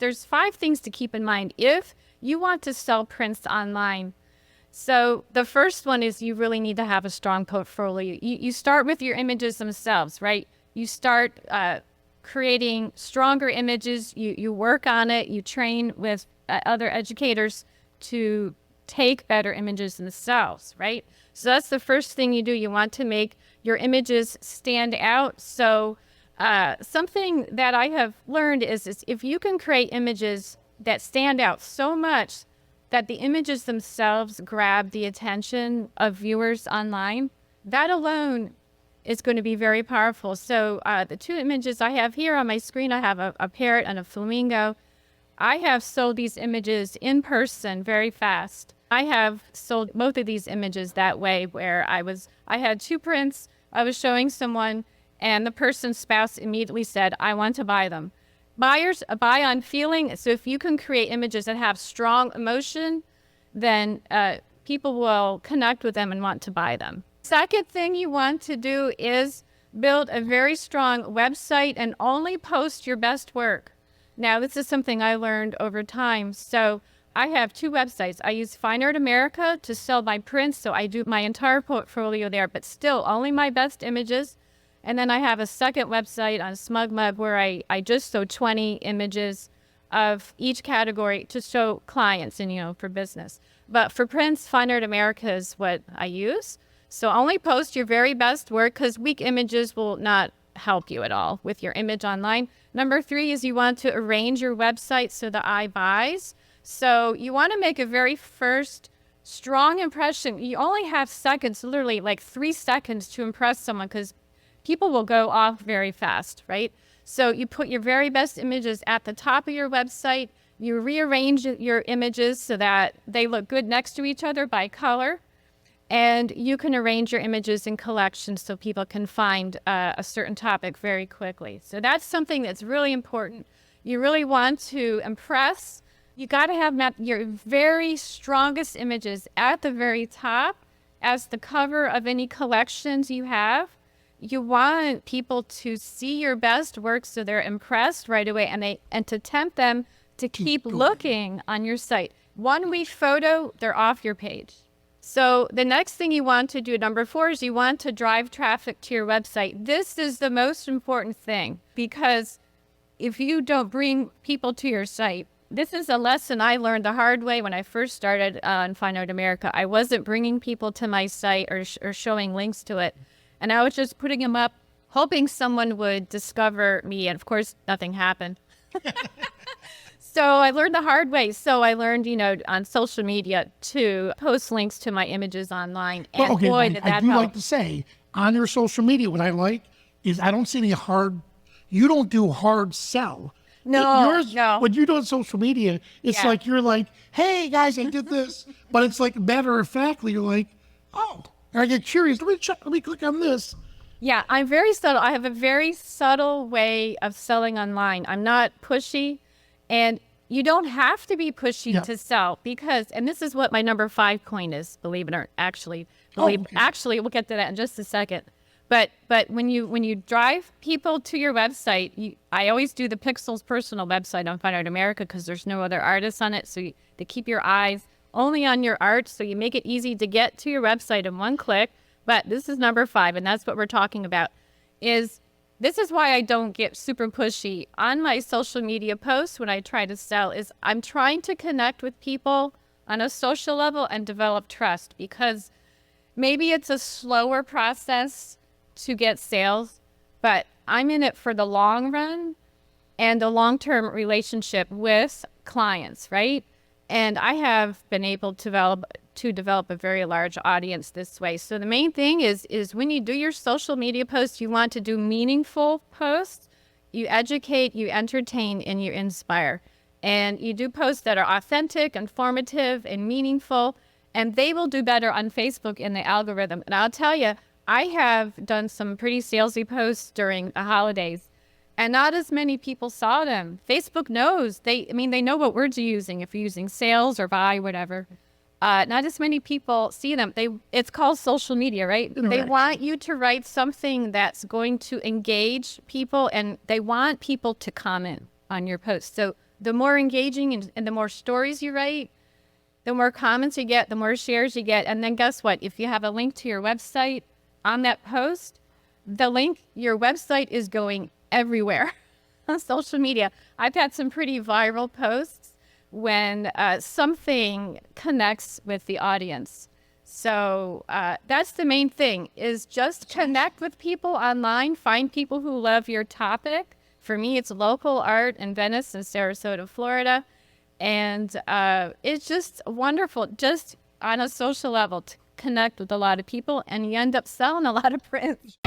there's 5 things to keep in mind if you want to sell prints online. So the first one is you really need to have a strong portfolio. You start with your images themselves, right? You start creating stronger images. You work on it. You train with other educators to take better images themselves, right? So that's the first thing you do. You want to make your images stand out. So something that I have learned is if you can create images that stand out so much that the images themselves grab the attention of viewers online, that alone is going to be very powerful. So the 2 images I have here on my screen, I have a parrot and a flamingo. I have sold these images in person very fast. I have sold both of these images that way, where I had 2 prints I was showing someone, and the person's spouse immediately said, I want to buy them. Buyers buy on feeling. So if you can create images that have strong emotion, then people will connect with them and want to buy them. Second thing you want to do is build a very strong website and only post your best work. Now, this is something I learned over time. So I have 2 websites. I use Fine Art America to sell my prints, so I do my entire portfolio there, but still only my best images. And then I have a second website on SmugMug where I just show 20 images of each category to show clients and, for business. But for prints, Fine Art America is what I use. So only post your very best work, because weak images will not help you at all with your image online. Number 3 is you want to arrange your website so the eye buys. So you want to make a very first strong impression. You only have seconds, literally like 3 seconds to impress someone, because people will go off very fast, right? So you put your very best images at the top of your website. You rearrange your images so that they look good next to each other by color. And you can arrange your images in collections so people can find a certain topic very quickly. So that's something that's really important. You really want to impress. You got to have your very strongest images at the very top as the cover of any collections you have. You want people to see your best work so they're impressed right away, and to tempt them to keep looking on your site. 1 weak photo, they're off your page. So the next thing you want to do, number 4, is you want to drive traffic to your website. This is the most important thing, because if you don't bring people to your site, this is a lesson I learned the hard way when I first started on Fine Art America. I wasn't bringing people to my site or showing links to it. And I was just putting them up, hoping someone would discover me. And of course, nothing happened. So I learned the hard way. So I learned, on social media to post links to my images online. And boy, did that help. I do like to say, on your social media, what I like is I don't see any you don't do hard sell. No. When you do on social media, it's like you're like, hey guys, I did this. But it's like matter of factly, you're like, oh, and I get curious. Let me click on this. Yeah, I'm very subtle. I have a very subtle way of selling online. I'm not pushy, and you don't have to be pushy to sell, because, and this is what my number 5 coin is, believe it or actually, we'll get to that in just a second. But when you drive people to your website, I always do the Pixels personal website on Fine Art America, because there's no other artists on it. So to keep your eyes only on your art, so you make it easy to get to your website in 1 click. But this is number 5, and that's what we're talking about. This is why I don't get super pushy on my social media posts when I try to sell. Is I'm trying to connect with people on a social level and develop trust, because maybe it's a slower process to get sales, but I'm in it for the long run and a long-term relationship with clients, right? And I have been able to develop a very large audience this way. So the main thing is when you do your social media posts, you want to do meaningful posts. You educate, you entertain, and you inspire. And you do posts that are authentic, informative, and meaningful, and they will do better on Facebook in the algorithm. And I'll tell you, I have done some pretty salesy posts during the holidays, and not as many people saw them. Facebook knows. They know what words you're using, if you're using sales or buy, whatever. Not as many people see them. It's called social media, right? They want you to write something that's going to engage people, and they want people to comment on your post. So the more engaging and the more stories you write, the more comments you get, the more shares you get. And then guess what? If you have a link to your website on that post, the link, your website is going everywhere on social media. I've had some pretty viral posts when something connects with the audience. So that's the main thing, is just connect with people online, find people who love your topic. For me, it's local art in Venice and Sarasota, Florida. And it's just wonderful, just on a social level, to connect with a lot of people, and you end up selling a lot of prints.